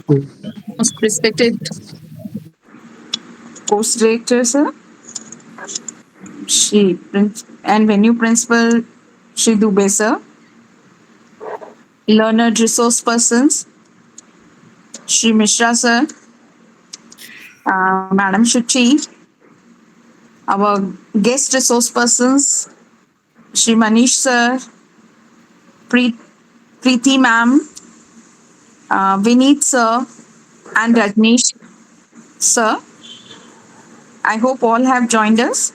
Most respected course director, sir, and venue principal, Shri Dubey, sir, learned resource persons, Shri Mishra, sir, Madam Shuchi, our guest resource persons, Shri Manish, sir, Pre- Preeti, ma'am, Vineet, sir, and Rajneesh, sir. I hope all have joined us.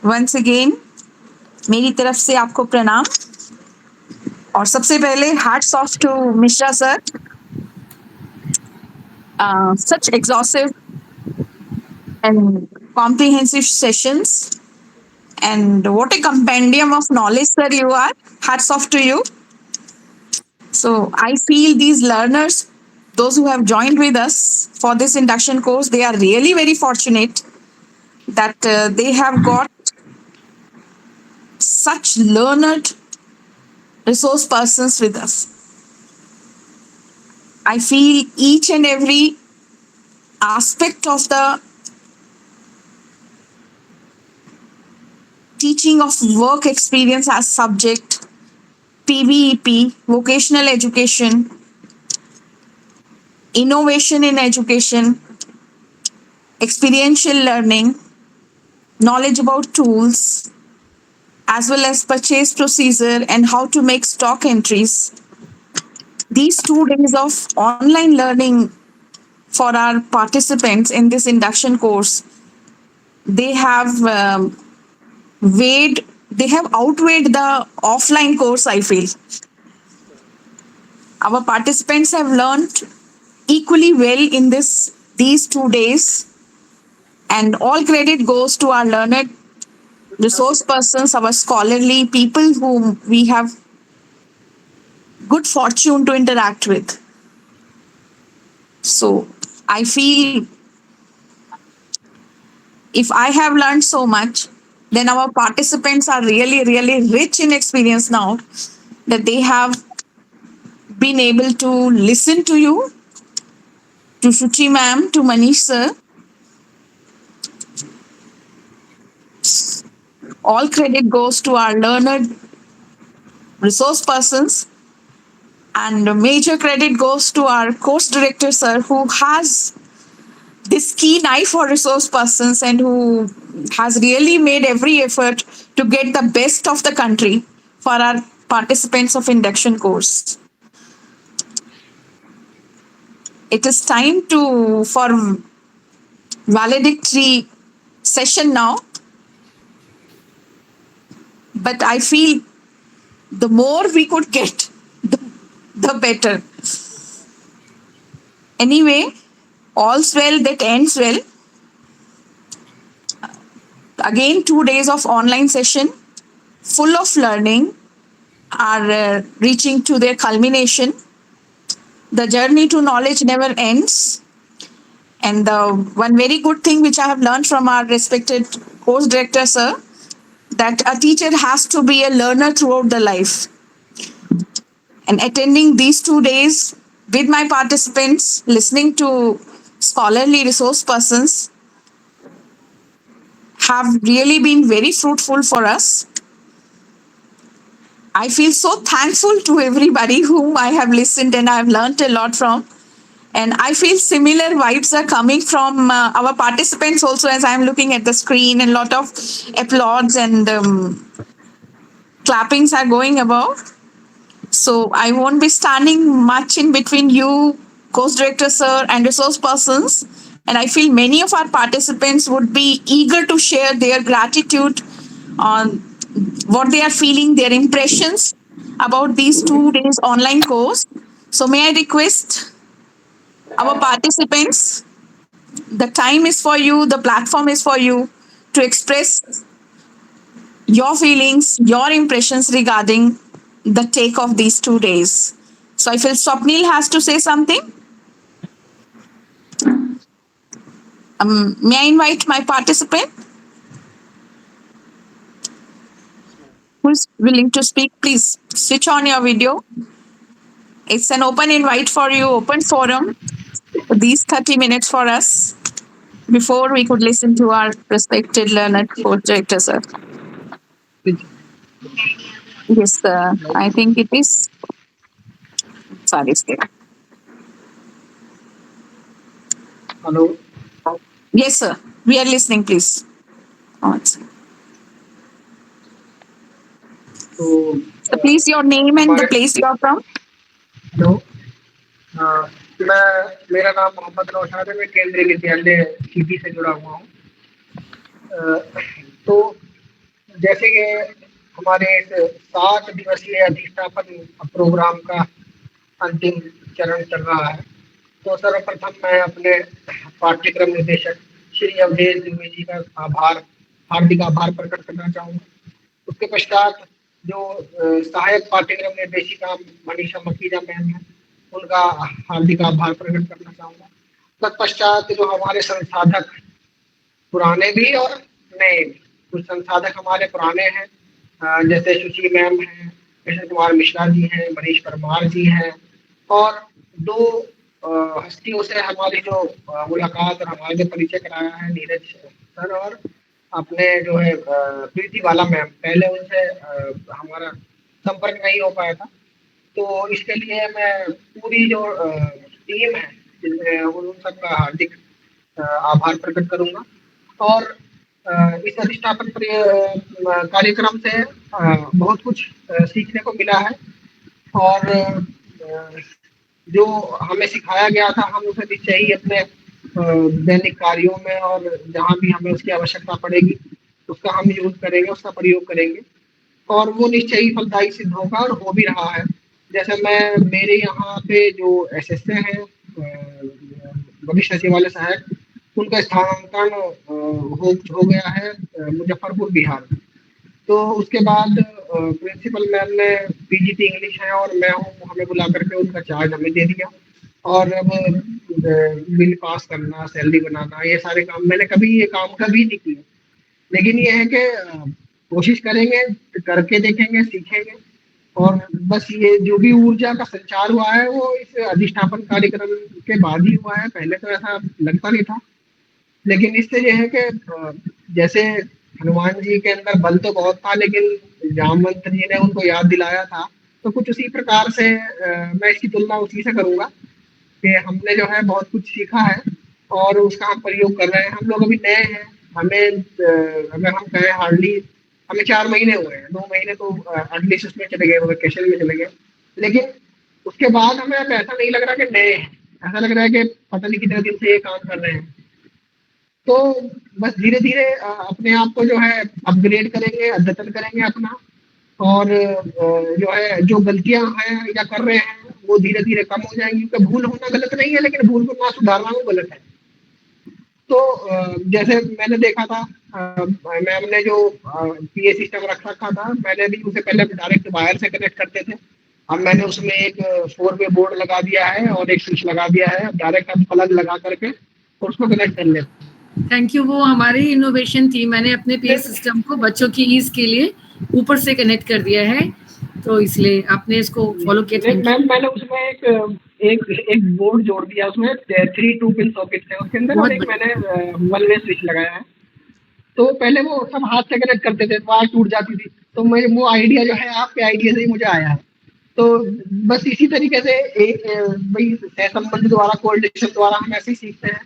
Once again, मेरी तरफ से आपको प्रणाम और सबसे पहले hats off to Mishra sir. Such exhaustive and comprehensive sessions, and what a compendium of knowledge, sir, you are. Hats off to you. So I feel these learners, those who have joined with us for this induction course, they are really very fortunate that they have got such learned resource persons with us. I feel each and every aspect of the teaching of work experience as subject, PVEP, vocational education, innovation in education, experiential learning, knowledge about tools, as well as purchase procedure and how to make stock entries. These 2 days of online learning for our participants in this induction course, they have they have outweighed the offline course, I feel. Our participants have learned equally well in these 2 days, and all credit goes to our learned resource persons, our scholarly people whom we have good fortune to interact with. So I feel if I have learned so much, then our participants are really, really rich in experience now that they have been able to listen to you, to Shuchi ma'am, to Manish sir. All credit goes to our learned resource persons, and major credit goes to our course director sir, who has this keen eye for resource persons and who has really made every effort to get the best of the country for our participants of induction course. It is time to for valedictory session now, but I feel the more we could get, the better. Anyway, all's well that ends well. Again, 2 days of online session full of learning are reaching to their culmination. The journey to knowledge never ends. And the one very good thing which I have learned from our respected course director, sir, that a teacher has to be a learner throughout the life. And attending these 2 days with my participants, listening to scholarly resource persons, have really been very fruitful for us. I feel so thankful to everybody whom I have listened and I have learned a lot from. And I feel similar vibes are coming from our participants also, as I'm looking at the screen, and a lot of applauds and clappings are going above. So I won't be standing much in between you, course director sir, and resource persons. And I feel many of our participants would be eager to share their gratitude on what they are feeling, their impressions about these 2 days online course. So may I request our participants, the time is for you, the platform is for you to express your feelings, your impressions regarding the take of these 2 days. So I feel Swapnil has to say something. May I invite my participant who is willing to speak? Please switch on your video It's an open invite for you, open forum. These 30 minutes for us before we could listen to our respected learned course director, sir. Yes, sir. I think it is. Sorry, sir. Hello. Yes, sir. We are listening, please. So, So please, your name and the place you are from. Hello, मेरा नाम मोहम्मद नौशाद है। मैं केंद्रीय विद्यालय सीधी से जुड़ा हुआ हूँ। तो जैसे कि हमारे इस 7 दिवसीय अधिष्ठापन प्रोग्राम का अंतिम चरण चल रहा है, तो सर्वप्रथम मैं अपने पाठ्यक्रम निदेशक श्री अवधेश द्विवेदी जी का हार्दिक आभार प्रकट करना चाहूँगा। उसके पश्चात जो सहायक पाठ्यक्रम निर्देशिका मनीषा मकीजा मैम है, उनका हार्दिक आभार प्रकट करना चाहूँगा। तत्पश्चात जो हमारे संसाधक पुराने भी और नए भी, कुछ संसाधक हमारे पुराने हैं, जैसे सुशी मैम हैं, कृष्ण कुमार मिश्रा जी हैं, मनीष परमार जी हैं, और 2 हस्तियों से हमारी जो मुलाकात और हमारे जो परिचय कराया है, नीरज सर और अपने जो है प्रीति बाला मैम। पहले उनसे हमारा संपर्क नहीं हो पाया था, तो इसके लिए मैं पूरी जो टीम है जिसमें उन सबका हार्दिक आभार प्रकट करूंगा। और इस अधिष्ठापन कार्यक्रम से बहुत कुछ सीखने को मिला है, और जो हमें सिखाया गया था हम उसे निश्चय ही अपने दैनिक कार्यों में और जहाँ भी हमें उसकी आवश्यकता पड़ेगी उसका हम यूज करेंगे, उसका प्रयोग करेंगे, और वो निश्चय ही फलदायी सिद्ध होगा और हो भी रहा है। जैसे मेरे यहाँ पे जो एसएसए हैं, भविष्य सचिवालय सहायक, उनका स्थानांतरण हो गया है मुजफ्फरपुर बिहार में। तो उसके बाद प्रिंसिपल मैम ने पीजीटी इंग्लिश है और मैं हूँ, हमें बुला करके उनका चार्ज हमें दे दिया। और अब बिल पास करना, सैलरी बनाना, ये सारे काम मैंने कभी ये काम कभी नहीं किए, लेकिन ये है कि कोशिश करेंगे, करके देखेंगे, सीखेंगे। और बस ये जो भी ऊर्जा का संचार हुआ है वो इस अधिष्ठापन कार्यक्रम के बाद ही हुआ है। पहले तो ऐसा लगता नहीं था, लेकिन इससे ये है कि जैसे हनुमान जी के अंदर बल तो बहुत था, लेकिन जामवंत जी ने उनको याद दिलाया था, तो कुछ उसी प्रकार से मैं इसकी तुलना उसी से करूंगा कि हमने जो है बहुत कुछ सीखा है और उसका हम प्रयोग कर रहे हैं। हम लोग अभी नए हैं, हमें अगर हम कहें हार्डली हमें 4 महीने हुए हैं, 2 महीने तो एटलीस्ट उसमें चले गए, वेकेशन में चले गए, लेकिन उसके बाद हमें अब ऐसा नहीं लग रहा कि नए हैं, ऐसा लग रहा है कि पता नहीं कितने दिन से ये काम कर रहे हैं। तो बस धीरे धीरे अपने आप को जो है अपग्रेड करेंगे, अद्यतन करेंगे अपना, और जो है जो गलतियां हैं या कर रहे हैं वो धीरे धीरे कम हो जाएंगी, क्योंकि भूल होना गलत नहीं है, लेकिन भूल को ना सुधारना वो गलत है। तो जैसे मैंने देखा था मैम ने जो पीए सिस्टम रखा था, मैंने भी उसे पहले डायरेक्ट वायर से कनेक्ट करते थे, अब मैंने उसमें एक 4-वे बोर्ड लगा दिया है और एक स्विच लगा दिया है, डायरेक्ट हम प्लग लगा करके और उसको कनेक्ट कर लेते हैं। थैंक यू, वो हमारी इनोवेशन थी। मैंने अपने पीए सिस्टम को बच्चों की ईज के लिए ऊपर से कनेक्ट कर दिया है, तो इसलिए आपने इसको फॉलो किया। मैम मैंने उसमें एक बोर्ड जोड़ दिया, उसमें 3 2-पिन सॉकेट है उसके अंदर, और एक मैंने 1-वे स्विच लगाया है। तो पहले वो सब हाथ से कनेक्ट करते थे, वायर टूट जाती थी, तो मैं वो आइडिया जो है आपके आइडिया से ही मुझे आया है। तो बस इसी तरीके से एक भाई सहसंबंध द्वारा, कोऑर्डिनेशन द्वारा हम ऐसे ही सीखते हैं।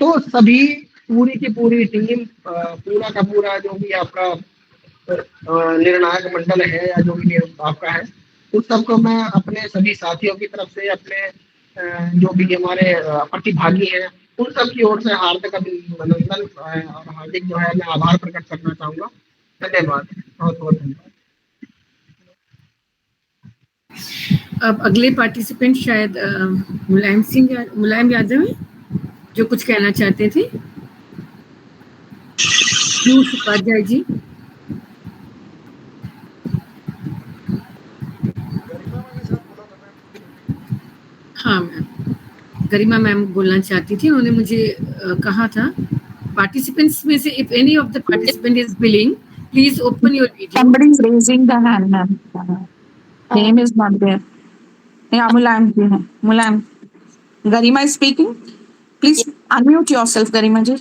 तो सभी पूरी की पूरी टीम, पूरा का पूरा जो भी आपका निर्णायक मंडल है या जो भी आपका है, उस सबको मैं अपने सभी साथियों की तरफ से, अपने जो भी हमारे प्रतिभागी हैं उन सब की ओर से हार्दिक अभिनंदन और हार्दिक जो है मैं आभार प्रकट करना चाहूँगा। धन्यवाद, बहुत बहुत धन्यवाद। अब अगले पार्टिसिपेंट शायद मुलायम यादव है, जो कुछ कहना चाहते थे। पीयूष उपाध्याय जी। हाँ मैम, गरिमा मैम बोलना चाहती थी, उन्होंने मुझे कहा था पार्टिसिपेंट्स में से if any of the participant is willing, please open your video. Somebody is raising the hand, ma'am. Name is not there. Yeah, Mulayam ji hai. Mulayam. Garima is speaking. Please unmute yourself, Garima ji.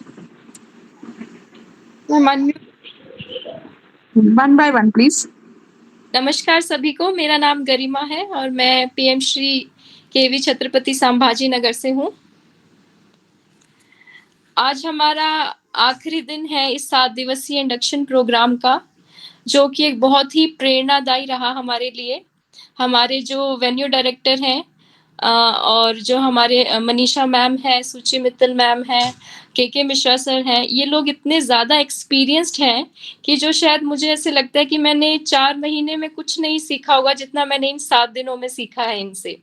One by one, please. नमस्कार सभी को, मेरा नाम गरिमा है और मैं PM Shri केवी छत्रपति संभाजी नगर से हूँ। आज हमारा आखिरी दिन है इस 7 दिवसीय इंडक्शन प्रोग्राम का, जो कि एक बहुत ही प्रेरणादायी रहा हमारे लिए। हमारे जो वेन्यू डायरेक्टर हैं और जो हमारे मनीषा मैम है, सुचि मित्तल मैम है, के मिश्रा सर हैं, ये लोग इतने ज़्यादा एक्सपीरियंस्ड हैं कि जो शायद मुझे ऐसे लगता है कि मैंने 4 महीने में कुछ नहीं सीखा होगा जितना मैंने इन 7 दिनों में सीखा है इनसे।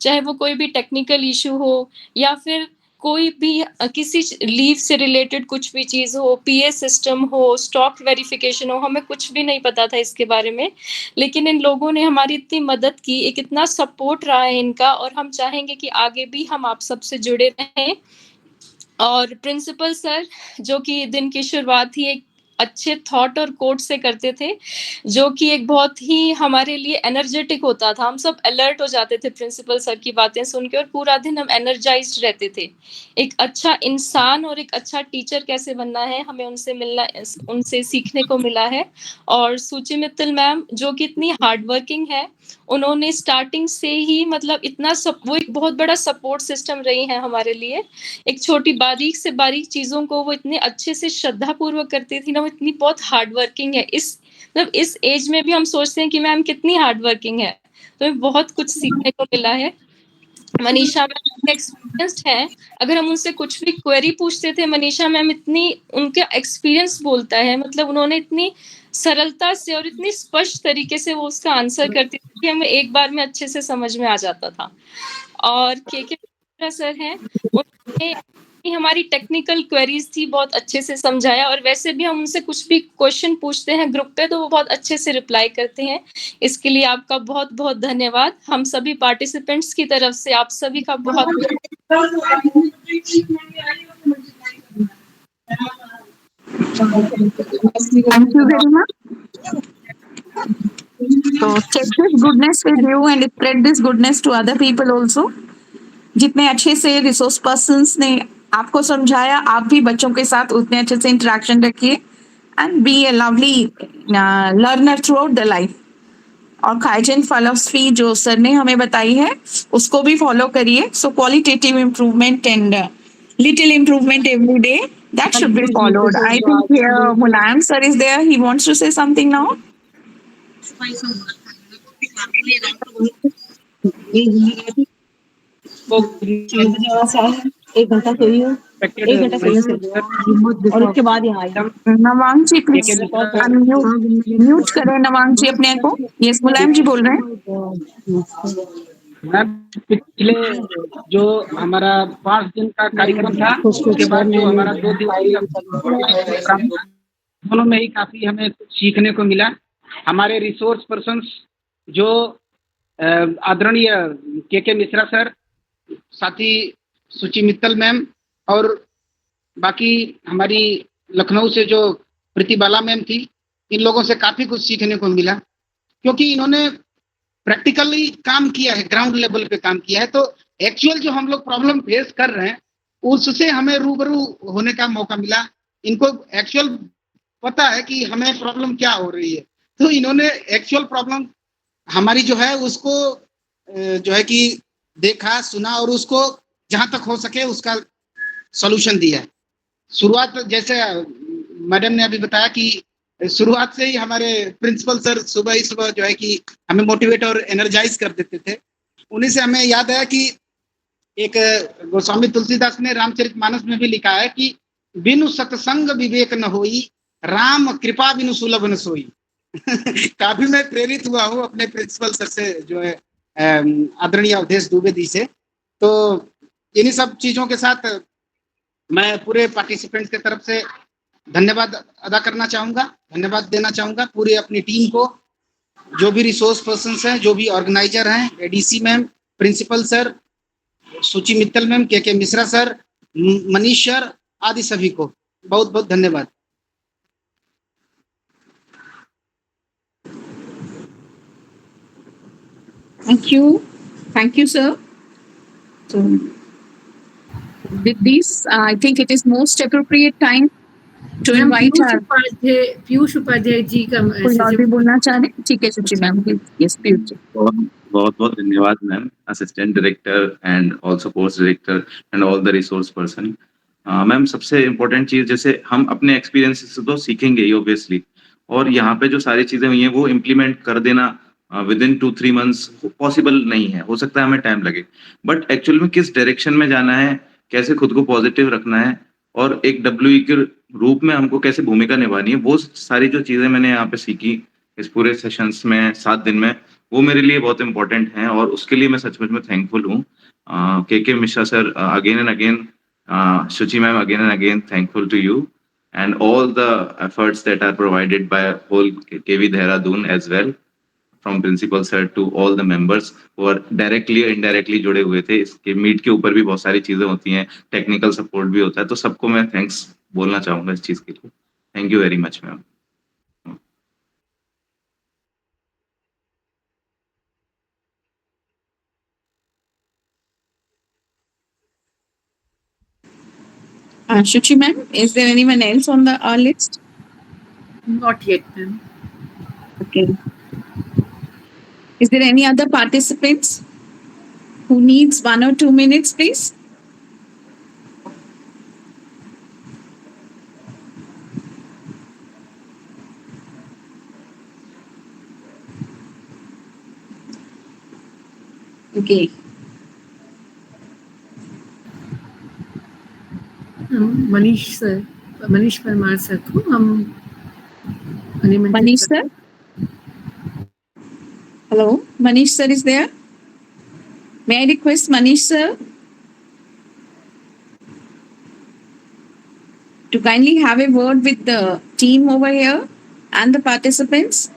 चाहे वो कोई भी टेक्निकल इश्यू हो या फिर कोई भी किसी लीव से रिलेटेड कुछ भी चीज़ हो, पीए सिस्टम हो, स्टॉक वेरिफिकेशन हो, हमें कुछ भी नहीं पता था इसके बारे में। लेकिन इन लोगों ने हमारी इतनी मदद की, एक इतना सपोर्ट रहा है इनका और हम चाहेंगे कि आगे भी हम आप सबसे जुड़े रहें। और प्रिंसिपल सर, जो कि दिन की शुरुआत ही एक अच्छे थॉट और कोट से करते थे, जो कि एक बहुत ही हमारे लिए एनर्जेटिक होता था। हम सब अलर्ट हो जाते थे प्रिंसिपल सर की बातें सुन के और पूरा दिन हम एनर्जाइज्ड रहते थे। एक अच्छा इंसान और एक अच्छा टीचर कैसे बनना है, हमें उनसे सीखने को मिला है। और सुचि मित्तल मैम, जो कि इतनी हार्ड वर्किंग है, उन्होंने स्टार्टिंग से ही मतलब वो एक बहुत बड़ा सपोर्ट सिस्टम रही हैं हमारे लिए। एक छोटी बारीक से बारीक चीज़ों को वो इतने अच्छे से श्रद्धापूर्वक करती थी ना, वो इतनी बहुत हार्ड वर्किंग है। इस एज में भी हम सोचते हैं कि मैम कितनी हार्ड वर्किंग है, तो हमें बहुत कुछ सीखने को मिला है। मनीषा मैम एक्सपीरियंस्ड है, अगर हम उनसे कुछ भी क्वेरी पूछते थे, मनीषा मैम इतनी उनका एक्सपीरियंस बोलता है, मतलब उन्होंने इतनी सरलता से और इतनी स्पष्ट तरीके से वो उसका आंसर करती थी कि हमें एक बार में अच्छे से समझ में आ जाता था। और के सर हैं, उन्होंने हमारी टेक्निकल क्वेरीज थी बहुत अच्छे से समझाया और वैसे भी हम उनसे कुछ भी क्वेश्चन पूछते हैं ग्रुप पे तो वो बहुत अच्छे से रिप्लाई करते हैं। इसके लिए आपका बहुत बहुत धन्यवाद। हम सभी पार्टिसिपेंट्स की तरफ से आप सभी का बहुत Thank you very much. So take this goodness with you and spread this goodness to other people also. जितने अच्छे से रिसोर्स पर्सन्स ने आपको समझाया, आप भी बच्चों के साथ उतने अच्छे से इंटरेक्शन रखिए and be a lovely learner throughout the life. और काइजन फिलॉसफी जो सर ने हमें बताई है उसको भी फॉलो करिए। So qualitative improvement and little improvement every day that should be followed. I think Mulayam sir is there, he wants to say something now. एक घंटा सोई हूँ, एक घंटा सोई हूँ और उसके बाद यहाँ आई। नवांग जी प्लीज म्यूट करें नवांग जी अपने को। यस मुलायम जी बोल रहे हैं। मैम, पिछले जो हमारा 5 दिन का कार्यक्रम था उसके बाद जो हमारा 2 दिवसीय प्रोग्राम था, दोनों में ही काफी हमें कुछ सीखने को मिला। हमारे रिसोर्स पर्सन्स जो आदरणीय के मिश्रा सर, साथ ही सुचि मित्तल मैम और बाकी हमारी लखनऊ से जो प्रतिबाला मैम थी, इन लोगों से काफी कुछ सीखने को मिला क्योंकि इन्होंने प्रैक्टिकली काम किया है, ग्राउंड लेवल पे काम किया है। तो एक्चुअल जो हम लोग प्रॉब्लम फेस कर रहे हैं उससे हमें रूबरू होने का मौका मिला। इनको एक्चुअल पता है कि हमें प्रॉब्लम क्या हो रही है, तो इन्होंने एक्चुअल प्रॉब्लम हमारी जो है उसको जो है कि देखा, सुना और उसको जहां तक हो सके उसका सॉल्यूशन दिया है। शुरुआत जैसे मैडम ने अभी बताया कि शुरुआत से ही हमारे प्रिंसिपल सर सुबह ही सुबह जो है कि हमें मोटिवेट और एनर्जाइज कर देते थे। उन्हीं से हमें याद आया कि एक गोस्वामी तुलसीदास ने रामचरितमानस में भी लिखा है कि बिनु सत्संग विवेक न होई, राम कृपा बिनु सुलभ न सोई। काफी मैं प्रेरित हुआ हूँ अपने प्रिंसिपल सर से, जो है आदरणीय अवधेश दुबे जी से। तो इन्हीं सब चीजों के साथ मैं पूरे पार्टिसिपेंट्स की तरफ से धन्यवाद अदा करना चाहूँगा, धन्यवाद देना चाहूँगा पूरी अपनी टीम को, जो भी रिसोर्स पर्सन्स हैं, जो भी ऑर्गेनाइजर हैं, एडीसी मैम, प्रिंसिपल सर, सुचि मित्तल मैम, के मिश्रा सर, मनीष सर आदि सभी को बहुत बहुत धन्यवाद। Thank you. Thank you, sir. So, with this, I think it is most appropriate time to ma'am, invite our. Piyush Upadhyay ji का कोई और भी बोलना चाह रहे हैं? ठीक है सुची मैम, यस पीयूष जी. बहुत बहुत धन्यवाद ma'am, assistant director and also course director and all the resource person. Ma'am, सबसे इम्पोर्टेंट चीज, जैसे हम अपने एक्सपीरियंस से तो सीखेंगे ही ऑब्वियसली, और यहाँ पे जो सारी चीजें हुई हैं वो इम्प्लीमेंट कर देना विद इन 2-3 मंथ्स पॉसिबल नहीं है. हो सकता है हमें टाइम लगे, बट एक्चुअल में किस डायरेक्शन में जाना है, कैसे खुद को पॉजिटिव रखना है और एक डब्ल्यूई के रूप में हमको कैसे भूमिका निभानी है, वो सारी जो चीजें मैंने यहाँ पे सीखी इस पूरे सेशंस में 7 दिन में, वो मेरे लिए बहुत इंपॉर्टेंट हैं और उसके लिए मैं सचमुच में थैंकफुल हूँ. के Mishra sir, again and again, Shuchi ma'am, again and again thankful to you and all the efforts that are provided by whole KV Dehradun as well, from principal sir to all the members who are directly or indirectly जुड़े हुए थे. इसके meet के ऊपर भी बहुत सारी चीजें होती हैं, टेक्निकल सपोर्ट भी होता है, तो सबको मैं थैंक्स बोलना चाहूंगा इस चीज के लिए. Thank you very much ma'am. Shuchi ma'am, is there anyone else on our list? Not yet, ma'am. Okay. Is there any other participants who needs 1 or 2 minutes, please? Okay. Manish Parmar sir को हम Manish sir? Hello, Manish sir is there? May I request Manish sir to kindly have a word with the team over here and the participants?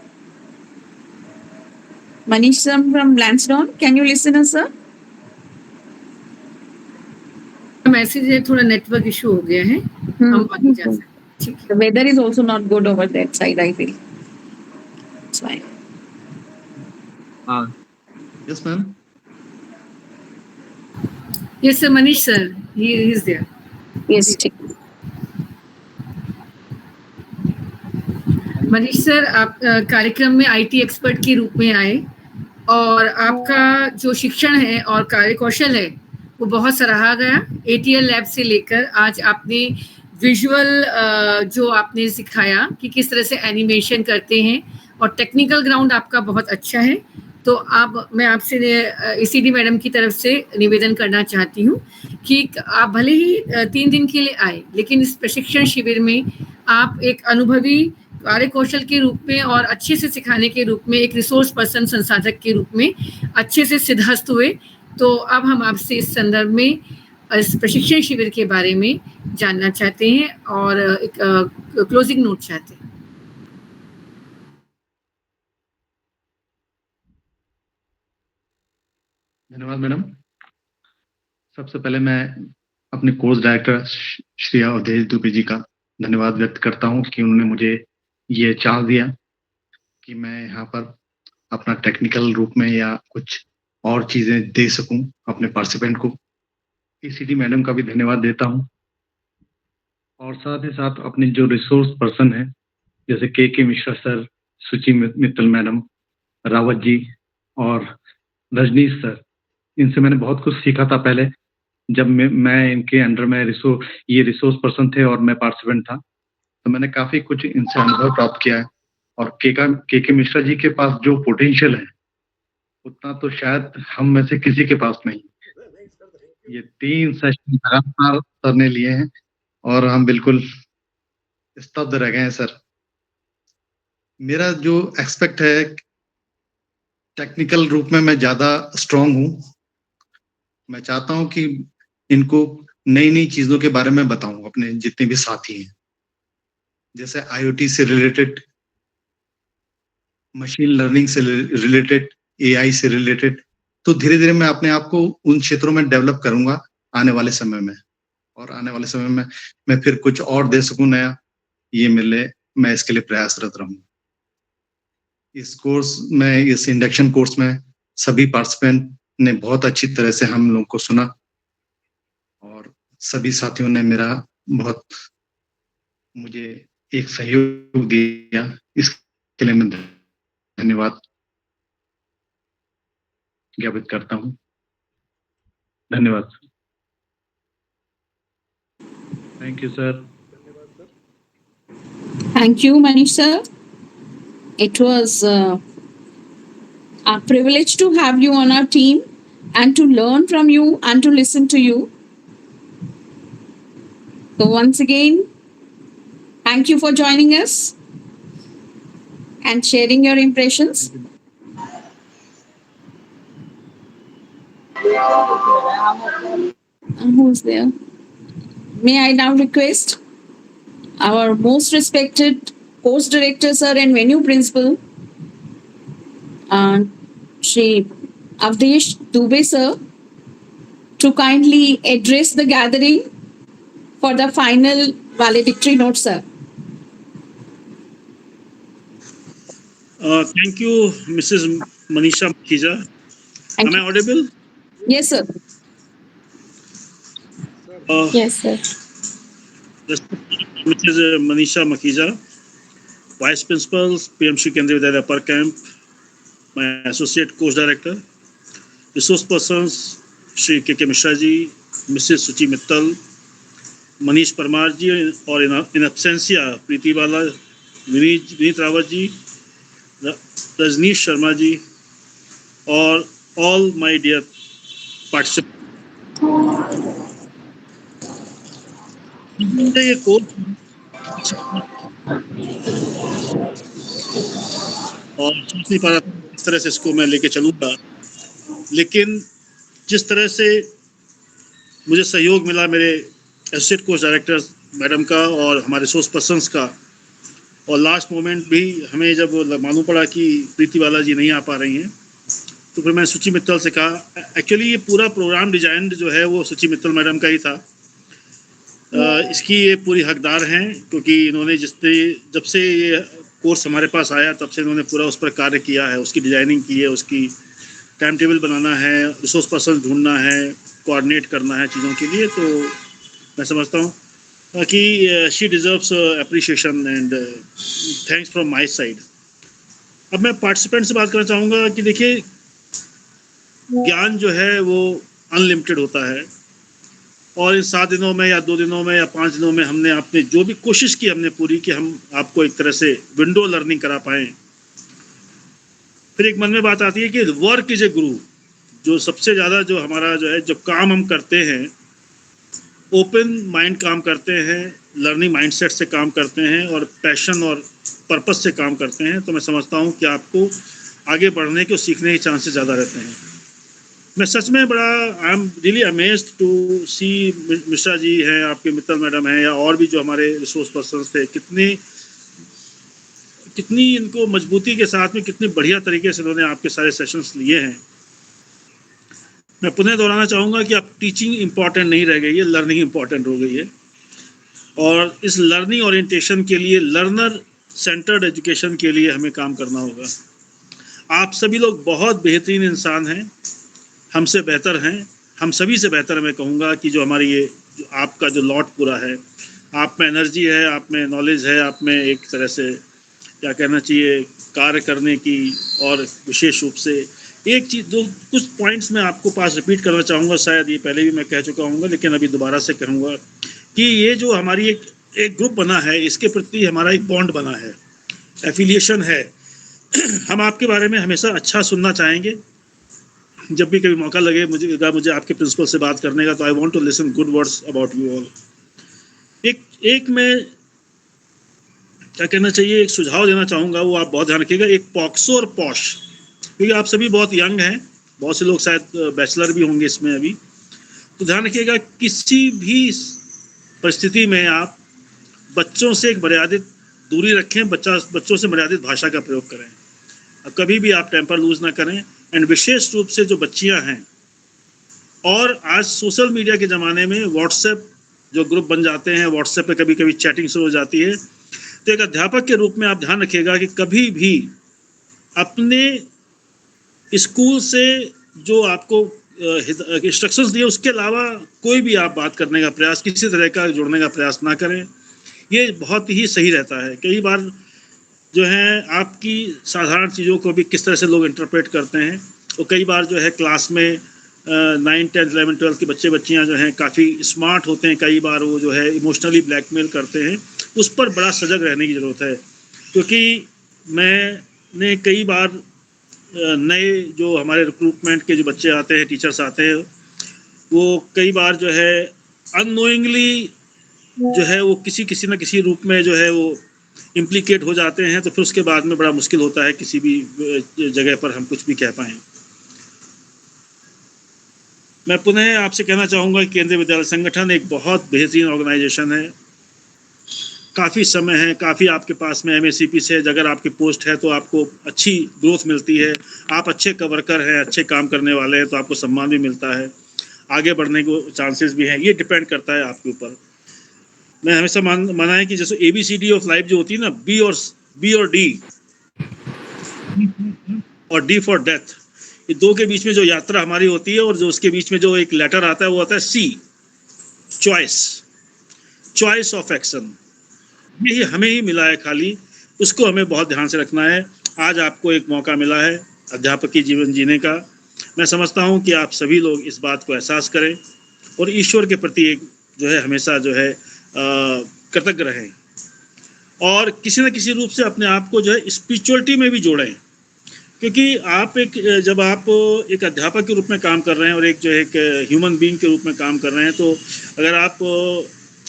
Manish sir from Lansdowne, can you listen us, sir? Message है, थोड़ा network issue हो गया है, हम आगे जा सकते हैं. ठीक है. The weather is also not good over that side, I feel. It's fine. Yes, ma'am. Yes, sir, Manish sir, he is there. Yes, ठीक. मनीष सर, आप कार्यक्रम में आईटी एक्सपर्ट के रूप में आए और आपका जो शिक्षण है और कार्यकौशल है वो बहुत सराहा गया. एटीएल लैब से लेकर आज आपने विजुअल जो आपने सिखाया कि किस तरह से एनिमेशन करते हैं, और टेक्निकल ग्राउंड आपका बहुत अच्छा है. तो मैं आपसे ईसीडी मैडम की तरफ से निवेदन करना चाहती हूँ कि आप भले ही 3 दिन के लिए आए, लेकिन इस प्रशिक्षण शिविर में आप एक अनुभवी कार्यकौशल के रूप में और अच्छे से सिखाने के रूप में, एक रिसोर्स पर्सन, संसाधक के रूप में अच्छे से सिद्धहस्त हुए. तो अब हम आपसे इस संदर्भ में इस प्रशिक्षण शिविर के बारे में जानना चाहते हैं और एक क्लोजिंग नोट चाहते हैं. धन्यवाद मैडम. सबसे पहले मैं अपने कोर्स डायरेक्टर श्री अवधेश दुबे जी का धन्यवाद व्यक्त करता हूं कि उन्होंने मुझे ये चांस दिया कि मैं यहाँ पर अपना टेक्निकल रूप में या कुछ और चीजें दे सकूं अपने पार्टिसिपेंट को. ईसीडी मैडम का भी धन्यवाद देता हूं, और साथ ही साथ अपने जो रिसोर्स पर्सन है जैसे के मिश्रा सर, सुचि मित्तल मैडम, रावत जी और रजनीश सर, इनसे मैंने बहुत कुछ सीखा था पहले जब मैं इनके अंडर में रिसोर्स पर्सन थे और मैं पार्टिसिपेंट था. तो मैंने काफी कुछ इनसे अनुभव प्राप्त किया है. और के मिश्रा जी के पास जो पोटेंशियल है उतना तो शायद हम में से किसी के पास नहीं. ये 3 सेशन लगातार सर ने लिए हैं और हम बिल्कुल स्तब्ध रह गए हैं सर. मेरा जो एक्सपेक्ट है, टेक्निकल रूप में मैं ज्यादा स्ट्रांग हूँ. मैं चाहता हूँ कि इनको नई नई चीजों के बारे में बताऊं अपने जितने भी साथी हैं, जैसे आईओटी से रिलेटेड, मशीन लर्निंग से रिलेटेड, एआई से रिलेटेड. तो धीरे धीरे मैं अपने आप को उन क्षेत्रों में डेवलप करूंगा आने वाले समय में, और आने वाले समय में मैं फिर कुछ और दे सकूं नया, ये मैं इसके लिए प्रयासरत रहूंगा. इस कोर्स में, इस इंडक्शन कोर्स में सभी पार्टिसिपेंट ने बहुत अच्छी तरह से हम लोग को सुना और सभी साथियों ने मेरा बहुत मुझे एक सहयोग दिया, इसके लिए मैं धन्यवाद ज्ञापित करता हूँ। धन्यवाद। Thank you sir. Thank you, Manish sir. It was a privilege to have you on our team and to learn from you and to listen to you. So once again, thank you for joining us and sharing your impressions. Who's there? May I now request our most respected course director sir and venue principal, Shri Avdesh Dubey sir, to kindly address the gathering for the final valedictory note, sir. Thank you, Mrs. Manisha Makhija. Thank Am I you. audible? Yes, sir. Yes, sir. Mrs. Manisha Makhija, Vice Principal, PMC Kendriya Vidyalaya Upper Camp, my Associate Course Director, Resource Persons, Shri K.K. Mishra ji, Mrs. Suchi Mittal, Manish Parmar ji, और in absentia Preeti Bala, Vineet Rawat ji, Rajneesh Sharma ji, और all my dear participants. ये course और सोच नहीं पा रहा किस तरह से इसको मैं लेके चलूँगा, लेकिन जिस तरह से मुझे सहयोग मिला मेरे एसोसिएट कोर्स डायरेक्टर मैडम का और हमारे रिसोर्स पर्सन्स का, और लास्ट मोमेंट भी हमें जब मालूम पड़ा कि प्रीति बाला जी नहीं आ पा रही हैं, तो फिर मैं सुची मित्तल से कहा, एक्चुअली ये पूरा प्रोग्राम डिजाइन जो है वो सुची मित्तल मैडम का ही था। इसकी ये पूरी हकदार हैं, क्योंकि इन्होंने जब से ये कोर्स हमारे पास आया तब से इन्होंने पूरा उस पर कार्य किया है, उसकी डिजाइनिंग की है, उसकी टाइम टेबल बनाना है, रिसोर्स पर्सन ढूंढना है, कोऑर्डिनेट करना है चीज़ों के लिए। तो मैं समझता हूँ कि she deserves appreciation and thanks from my side. अब मैं पार्टिसिपेंट से बात करना चाहूँगा कि देखिए, ज्ञान जो है वो अनलिमिटेड होता है, और इन 7 दिनों में या 2 दिनों में या 5 दिनों में हमने आपने जो भी कोशिश की हमने पूरी, कि हम आपको एक तरह से विंडो लर्निंग करा पाएँ। फिर एक मन में बात आती है कि वर्क इज ए गुरु, जो सबसे ज़्यादा जो हमारा जो है, जो काम हम करते हैं, ओपन माइंड काम करते हैं, लर्निंग माइंडसेट से काम करते हैं और पैशन और पर्पस से काम करते हैं, तो मैं समझता हूँ कि आपको आगे बढ़ने के और सीखने के चांसेस ज़्यादा रहते हैं। मैं सच में बड़ा I am really amazed to see, Mishra ji हैं, आपके मित्तल मैडम हैं, या और भी जो हमारे रिसोर्स पर्सन्स थे, कितनी इनको मजबूती के साथ में कितनी बढ़िया तरीके से इन्होंने आपके सारे सेशंस लिए हैं। मैं पुनः दोहराना चाहूँगा कि अब टीचिंग इम्पॉर्टेंट नहीं रह गई है, लर्निंग इम्पॉर्टेंट हो गई है, और इस लर्निंग ओरिएंटेशन के लिए, लर्नर सेंटर्ड एजुकेशन के लिए हमें काम करना होगा। आप सभी लोग बहुत बेहतरीन इंसान हैं, हमसे बेहतर हैं, हम सभी से बेहतर। मैं कहूँगा कि जो हमारी ये जो आपका जो लॉट पूरा है, आप में एनर्जी है, आप में नॉलेज है, आप में एक तरह से क्या कहना चाहिए कार्य करने की, और विशेष रूप से एक चीज़, दो कुछ पॉइंट्स मैं आपको पास रिपीट करना चाहूँगा, शायद ये पहले भी मैं कह चुका हूँ, लेकिन अभी दोबारा से कहूँगा कि ये जो हमारी एक ग्रुप बना है, इसके प्रति हमारा एक बॉन्ड बना है, एफिलिएशन है। हम आपके बारे में हमेशा अच्छा सुनना चाहेंगे। जब भी कभी मौका लगे मुझे आपके प्रिंसिपल से बात करने का, तो I want to listen good words about you all. एक मैं क्या कहना चाहिए, एक सुझाव देना चाहूँगा, वो आप बहुत ध्यान रखिएगा। एक पॉक्सो और पॉश, क्योंकि आप सभी बहुत यंग हैं, बहुत से लोग शायद बैचलर भी होंगे इसमें अभी, तो ध्यान रखिएगा किसी भी परिस्थिति में आप बच्चों से एक मर्यादित दूरी रखें, बच्चों से मर्यादित भाषा का प्रयोग करें, कभी भी आप टेम्पर लूज ना करें। एंड विशेष रूप से जो बच्चियां हैं, और आज सोशल मीडिया के ज़माने में व्हाट्सएप जो ग्रुप बन जाते हैं, व्हाट्सएप पे कभी कभी चैटिंग शुरू हो जाती है, तो एक अध्यापक के रूप में आप ध्यान रखिएगा कि कभी भी अपने स्कूल से जो आपको इंस्ट्रक्शंस दिए उसके अलावा कोई भी आप बात करने का प्रयास, किसी तरह का जोड़ने का प्रयास ना करें। ये बहुत ही सही रहता है। कई बार जो है आपकी साधारण चीज़ों को भी किस तरह से लोग इंटरप्रेट करते हैं, और कई बार जो है क्लास में 9, 10, 11, 12 के बच्चियां जो हैं काफ़ी स्मार्ट होते हैं, कई बार वो जो है इमोशनली ब्लैकमेल करते हैं। उस पर बड़ा सजग रहने की ज़रूरत है, क्योंकि मैंने कई बार नए जो हमारे रिक्रूटमेंट के जो बच्चे आते हैं, टीचर्स आते हैं, वो कई बार जो है अननोइंगली जो है वो किसी न किसी रूप में जो है वो इम्प्लीकेट हो जाते हैं, तो फिर उसके बाद में बड़ा मुश्किल होता है किसी भी जगह पर हम कुछ भी कह पाएँ। मैं पुनः आपसे कहना चाहूँगा कि केंद्रीय विद्यालय संगठन एक बहुत बेहतरीन ऑर्गेनाइजेशन है। काफ़ी समय है, काफ़ी आपके पास में MACP से अगर आपकी पोस्ट है तो आपको अच्छी ग्रोथ मिलती है। आप अच्छे वर्कर हैं, अच्छे काम करने वाले हैं, तो आपको सम्मान भी मिलता है, आगे बढ़ने को चांसेस भी हैं। ये डिपेंड करता है आपके ऊपर। मैं हमेशा माना है कि जैसे ABCD ऑफ लाइफ जो होती है ना, B और D और D फॉर डेथ, ये दो के बीच में जो यात्रा हमारी होती है और जो उसके बीच में जो एक लेटर आता है वो आता है C, चॉइस ऑफ एक्शन। यही हमें ही मिला है खाली, उसको हमें बहुत ध्यान से रखना है। आज आपको एक मौका मिला है अध्यापक की जीवन जीने का। मैं समझता हूँ कि आप सभी लोग इस बात को एहसास करें और ईश्वर के प्रति एक जो है हमेशा जो है कृतज्ञ रहें, और किसी न किसी रूप से अपने आप को जो है स्पिरिचुअलिटी में भी जोड़ें, क्योंकि आप जब आप एक अध्यापक के रूप में काम कर रहे हैं और एक जो है एक ह्यूमन बीइंग के रूप में काम कर रहे हैं, तो अगर आप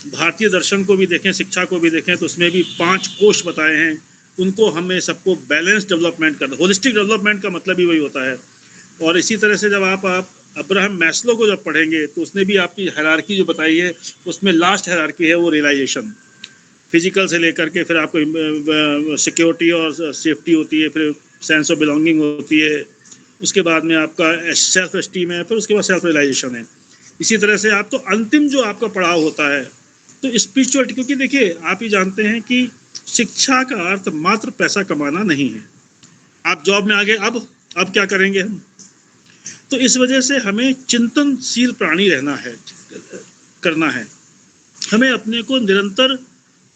भारतीय दर्शन को भी देखें, शिक्षा को भी देखें, तो उसमें भी 5 कोश बताए हैं। उनको हमें सबको बैलेंस डेवलपमेंट करना, होलिस्टिक डेवलपमेंट का मतलब ही वही होता है। और इसी तरह से जब आप अब्राहम मैस्लो को जब पढ़ेंगे तो उसने भी आपकी हायरार्की जो बताई है, उसमें लास्ट हायरार्की है वो रियलाइजेशन, फिजिकल से लेकर के फिर आपको सिक्योरिटी और सेफ्टी होती है, फिर सेंस ऑफ बिलोंगिंग होती है, उसके बाद में आपका सेल्फ एस्टीम है, फिर उसके बाद सेल्फ रियलाइजेशन है। इसी तरह से आप तो अंतिम जो आपका पड़ाव होता है तो स्पिरिचुअलिटी, क्योंकि देखिए आप ही जानते हैं कि शिक्षा का अर्थ मात्र पैसा कमाना नहीं है। आप जॉब में आ गए, अब क्या करेंगे हम? तो इस वजह से हमें चिंतनशील प्राणी रहना है, करना है। हमें अपने को निरंतर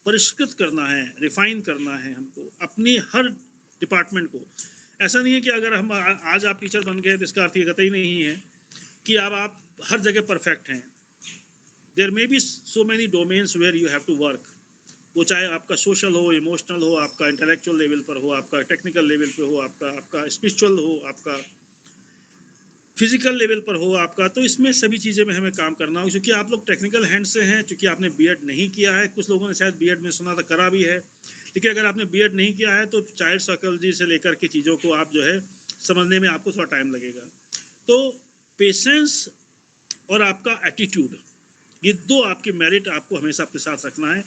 परिष्कृत करना है, रिफाइन करना है हमको अपनी हर डिपार्टमेंट को। ऐसा नहीं है कि अगर हम आज आप टीचर बन गए तो इसका अर्थ ये कतई नहीं है कि अब आप हर जगह परफेक्ट हैं। There may be so many domains where you have to work, वो चाहे आपका सोशल हो, इमोशनल हो, आपका इंटेलेक्चुअल लेवल पर हो, आपका टेक्निकल लेवल पे हो, आपका स्पिरिचुअल हो, आपका फिजिकल लेवल पर हो आपका। तो इसमें सभी चीज़ें में हमें काम करना हो, क्योंकि आप लोग टेक्निकल हैंड से हैं, क्योंकि आपने B.Ed नहीं किया है। कुछ लोगों ने शायद B.Ed में सुना था, करा भी है, लेकिन अगर आपने B.Ed नहीं किया है तो चाइल्ड साइकोलॉजी से लेकर के चीज़ों को आप जो है समझने में आपको थोड़ा टाइम लगेगा। तो पेशेंस और आपका एटीट्यूड, ये दो आपकी मेरिट आपको हमेशा अपने साथ रखना है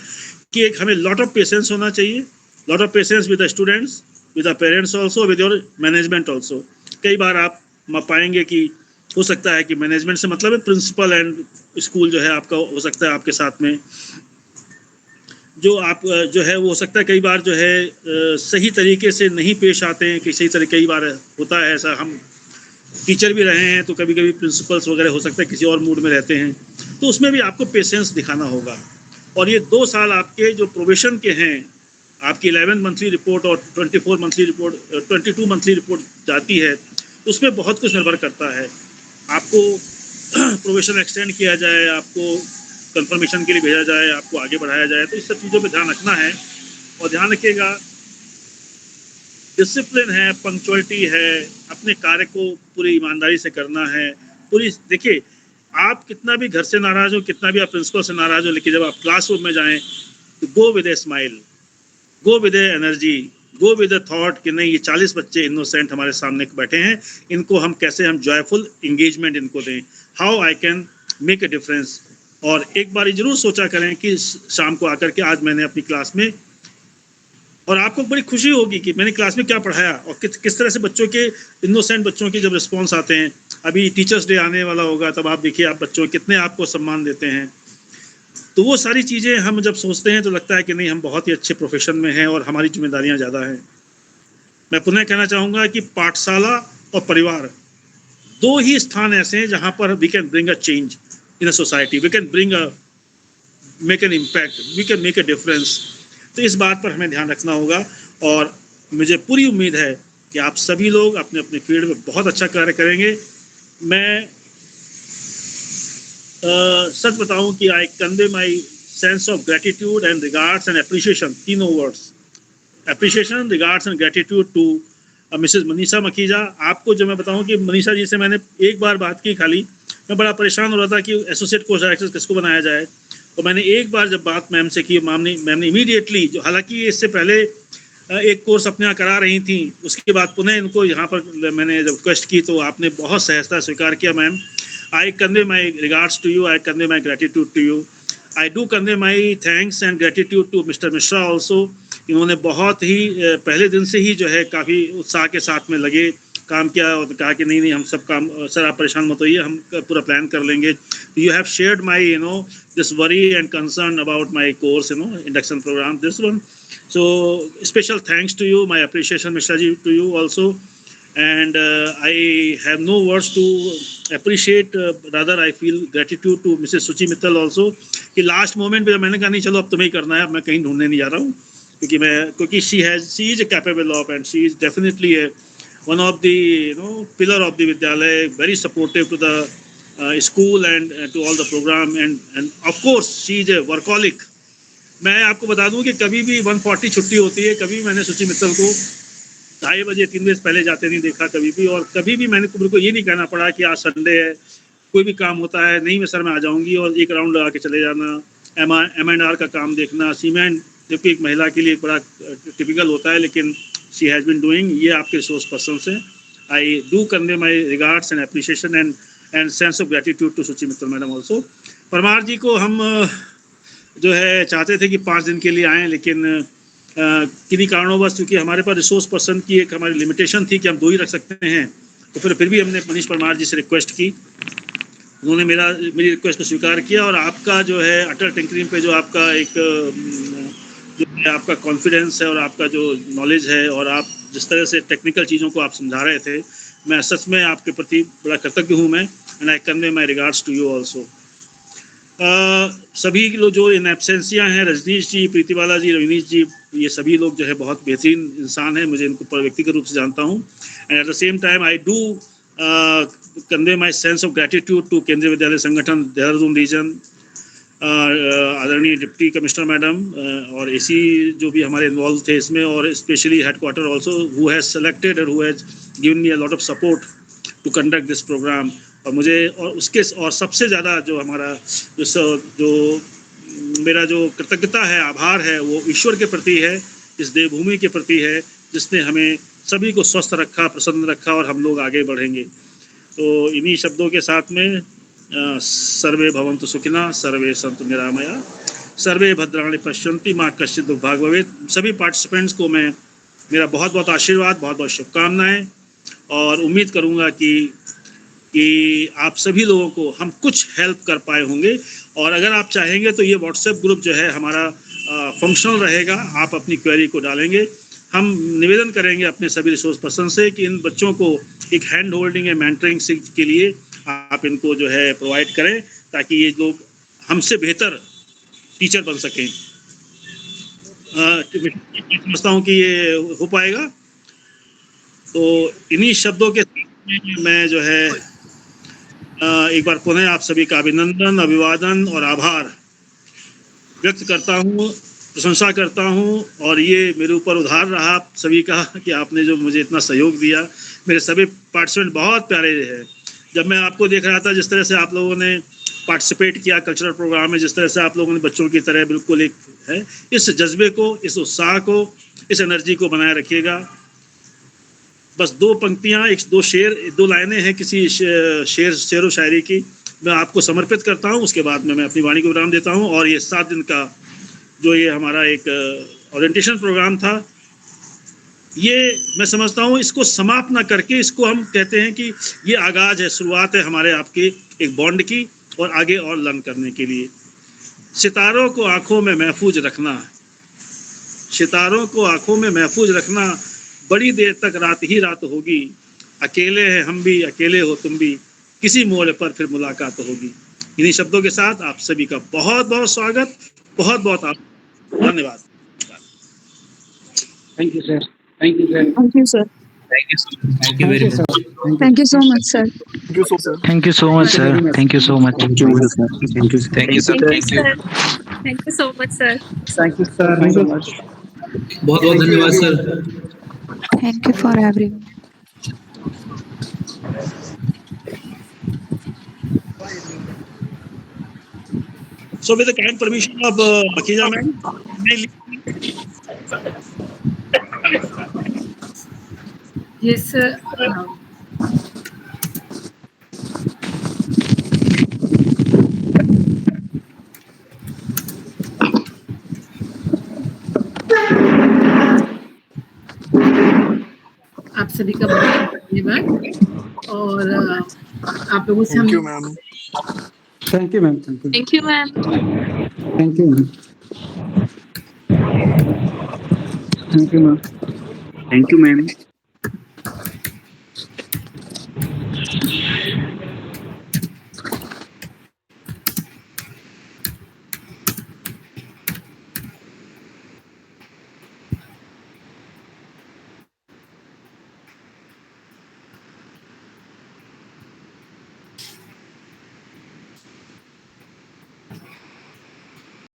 कि एक हमें लॉट ऑफ पेशेंस होना चाहिए, lot of patience with the students, with the parents also, with your management also. कई बार आप पाएंगे कि हो सकता है कि मैनेजमेंट से मतलब है प्रिंसिपल एंड स्कूल जो है आपका हो सकता है आपके साथ में जो आप जो है वो हो सकता है कई बार जो है सही तरीके से नहीं पेश आते हैं कि सही तरीके, कई बार होता है ऐसा। हम टीचर भी रहे हैं तो कभी कभी प्रिंसिपल्स वगैरह हो सकता है किसी और मूड में रहते हैं, तो उसमें भी आपको पेशेंस दिखाना होगा। और ये 2 साल आपके जो प्रोबेशन के हैं, आपकी 11 मंथली रिपोर्ट और 22 मंथली रिपोर्ट जाती है, उसमें बहुत कुछ निर्भर करता है। आपको प्रोबेशन एक्सटेंड किया जाए, आपको कंफर्मेशन के लिए भेजा जाए, आपको आगे बढ़ाया जाए, तो इस सब चीज़ों पे ध्यान रखना है। और ध्यान रखिएगा, डिसिप्लिन है, पंक्चुअलिटी है, अपने कार्य को पूरी ईमानदारी से करना है। पूरी देखिए, आप कितना भी घर से नाराज हो, कितना भी आप प्रिंसिपल से नाराज हो, लेकिन जब आप क्लासरूम में जाएं तो go with a smile, go with A energy, go with the thought कि नहीं, ये 40 बच्चे इनोसेंट हमारे सामने बैठे हैं, इनको हम कैसे हम जॉयफुल इंगेजमेंट इनको दें, how I can make a difference. और एक बार जरूर सोचा करें कि शाम को आकर के आज मैंने अपनी क्लास में, और आपको बड़ी खुशी होगी कि मैंने क्लास में क्या पढ़ाया और किस तरह से बच्चों के, इनोसेंट बच्चों के जब रिस्पॉन्स आते हैं। अभी टीचर्स डे आने वाला होगा, तब आप देखिए आप बच्चों कितने आपको सम्मान देते हैं। तो वो सारी चीज़ें हम जब सोचते हैं तो लगता है कि नहीं, हम बहुत ही अच्छे प्रोफेशन में हैं और हमारी जिम्मेदारियां ज़्यादा हैं। मैं पुनः कहना चाहूँगा कि पाठशाला और परिवार दो ही स्थान ऐसे हैं जहाँ पर we can bring a change in a society, we can bring a make an impact, we can make a difference. तो इस बात पर हमें ध्यान रखना होगा और मुझे पूरी उम्मीद है कि आप सभी लोग अपने अपने फील्ड में बहुत अच्छा कार्य करेंगे। मैं सच बताऊं कि I convey my sense of gratitude and regards and appreciation, तीनों words, appreciation, regards and gratitude to Mrs Manisha Makhija. आपको जो मैं बताऊं कि मनीषा जी से मैंने एक बार बात की खाली, मैं बड़ा परेशान हो रहा था कि एसोसिएट कोर्स डायरेक्टर किसको बनाया जाए, और मैंने एक बार जब बात मैम से की, मैम ने इमीडिएटली, जो हालांकि इससे पहले एक कोर्स अपने यहाँ करा रही थी, उसके बाद पुनः इनको यहाँ पर मैंने जब रिक्वेस्ट की तो आपने बहुत सहजता स्वीकार किया। Ma'am, I convey my regards to you, I convey my gratitude to you, I do convey my thanks and gratitude to mister Mishra also. इन्होंने बहुत ही पहले दिन से ही जो है काफ़ी उत्साह के साथ में लगे, काम किया और कहा कि नहीं हम सब काम, सर आप परेशान मत होइए, हम पूरा प्लान कर लेंगे। You have shared my this worry and concern about my course, induction program, this one. So special thanks to you, my appreciation Mishra ji to you also, and I have no words to appreciate, rather I feel gratitude to Mrs. Suchi Mittal also कि last moment पे मैंने कहा नहीं चलो अब तुम्हें ही करना है, अब मैं कहीं ढूंढने नहीं जा रहा हूँ, क्योंकि she is capable of, and she is definitely one of the pillar of the Vidyalaya, very supportive to the school and to all the program, and of course she is a workaholic. मैं आपको बता दूं कि कभी भी 140 छुट्टी होती है, कभी मैंने सुचि मित्तल को 2:30 बजे 3 बजे पहले जाते नहीं देखा कभी भी, और कभी भी मेरे को ये नहीं कहना पड़ा कि आज संडे है, कोई भी काम होता है, नहीं मैं सर मैं आ जाऊंगी और एक राउंड लगा के चले जाना, M&R का काम देखना, सीमेंट, जबकि एक महिला के लिए बड़ा टिपिकल होता है, लेकिन शी हैज़ बीन डूइंग, ये आपके रिसोर्स पर्सन से। I do convey my regards and appreciation and sense of gratitude to Suchi Mittal madam also. Parmar ji को हम जो है चाहते थे कि 5 दिन के लिए आएँ, लेकिन किन्हीं कारणों क्योंकि हमारे पास रिसोर्स पर्सन की एक हमारी लिमिटेशन थी कि हम 2 ही रख सकते हैं, तो फिर भी हमने मनीष परमार जी से रिक्वेस्ट की, उन्होंने मेरी रिक्वेस्ट को स्वीकार किया। और आपका जो है अटल टिंकरिंग पे जो आपका एक जो है आपका कॉन्फिडेंस है और आपका जो नॉलेज है और आप जिस तरह से टेक्निकल चीज़ों को आप समझा रहे थे, मैं सच में आपके प्रति बड़ा कृतज्ञ हूँ मैं, and I convey my regards to you also. सभी लोग जो इन एब्सेंसियाँ हैं, रजनीश जी, प्रीतिबाला जी, रविनीश जी, ये सभी लोग जो है बहुत बेहतरीन इंसान हैं, मुझे इनको व्यक्तिगत रूप से जानता हूँ, and at the same time I do convey my sense of gratitude to Kendriya Vidyalaya Sangathan Dehradun region, आदरणीय डिप्टी कमिश्नर मैडम और एसी जो भी हमारे इन्वॉल्व थे इसमें, और specially headquarter also who has selected और who has given me a lot of support to conduct this programme. और मुझे और सबसे ज़्यादा जो हमारा जो मेरा जो कृतज्ञता है, आभार है, वो ईश्वर के प्रति है, इस देवभूमि के प्रति है जिसने हमें सभी को स्वस्थ रखा, प्रसन्न रखा, और हम लोग आगे बढ़ेंगे। तो इन्हीं शब्दों के साथ में सर्वे भवन्तु सुखिनः, सर्वे सन्तु निरामया, सर्वे भद्राणि पश्यन्ति, मा कश्चित् दुर्भाग् भवेत्। सभी पार्टिसिपेंट्स को मैं मेरा बहुत बहुत आशीर्वाद, बहुत बहुत शुभकामनाएं, और उम्मीद करूंगा कि आप सभी लोगों को हम कुछ हेल्प कर पाए होंगे। और अगर आप चाहेंगे तो ये व्हाट्सएप ग्रुप जो है हमारा फंक्शनल रहेगा, आप अपनी क्वेरी को डालेंगे, हम निवेदन करेंगे अपने सभी रिसोर्स पर्सन से कि इन बच्चों को एक हैंड होल्डिंग या मेंटरिंग के लिए आप इनको जो है प्रोवाइड करें, ताकि ये लोग हमसे बेहतर टीचर बन सकें। समझता हूँ कि ये हो पाएगा। तो इन्हीं शब्दों के साथ मैं जो है एक बार पुनः आप सभी का अभिनंदन, अभिवादन और आभार व्यक्त करता हूँ, प्रशंसा करता हूँ। और ये मेरे ऊपर उधार रहा आप सभी का कि आपने जो मुझे इतना सहयोग दिया। मेरे सभी पार्टिसिपेंट बहुत प्यारे हैं। जब मैं आपको देख रहा था, जिस तरह से आप लोगों ने पार्टिसिपेट किया कल्चरल प्रोग्राम में, जिस तरह से आप लोगों ने बच्चों की तरह बिल्कुल एक है, इस जज्बे को, इस उत्साह को, इस एनर्जी को बनाए रखिएगा। बस 2 पंक्तियाँ, 2 लाइनें हैं किसी शेर व शायरी की, मैं आपको समर्पित करता हूँ। उसके बाद में मैं अपनी वाणी को विराम देता हूँ। और ये 7 दिन का जो ये हमारा एक ओरिएंटेशन प्रोग्राम था, ये मैं समझता हूँ इसको समाप्त ना करके, इसको हम कहते हैं कि ये आगाज़ है, शुरुआत है हमारे आपके एक बॉन्ड की, और आगे और लर्न करने के लिए। सितारों को आँखों में महफूज रखना, सितारों को आँखों में महफूज रखना, बड़ी देर तक रात ही रात होगी, अकेले हैं हम भी, अकेले हो तुम भी, किसी मोड़ पर फिर मुलाकात होगी। इन्हीं शब्दों के साथ आप सभी का बहुत बहुत स्वागत, बहुत बहुत धन्यवाद। Thank you sir, thank you sir, Thank you, sir. Thank you very much. Thank you so much, sir. Thank you so much, sir. Thank you so much. Thank you, sir. Thank you, sir. Thank you, sir. Thank you. Thank you so much, sir. Thank you, sir. Thank you so much. बहुत बहुत धन्यवाद sir. Thank you for everyone. So with the kind permission of Makija ma'am, Yes, sir. आप सभी का बहुत धन्यवाद और आप लोगों से हम Thank you, ma'am. Thank you. Thank you, ma'am. Thank you, ma'am. Thank you, ma'am. Thank you, ma'am.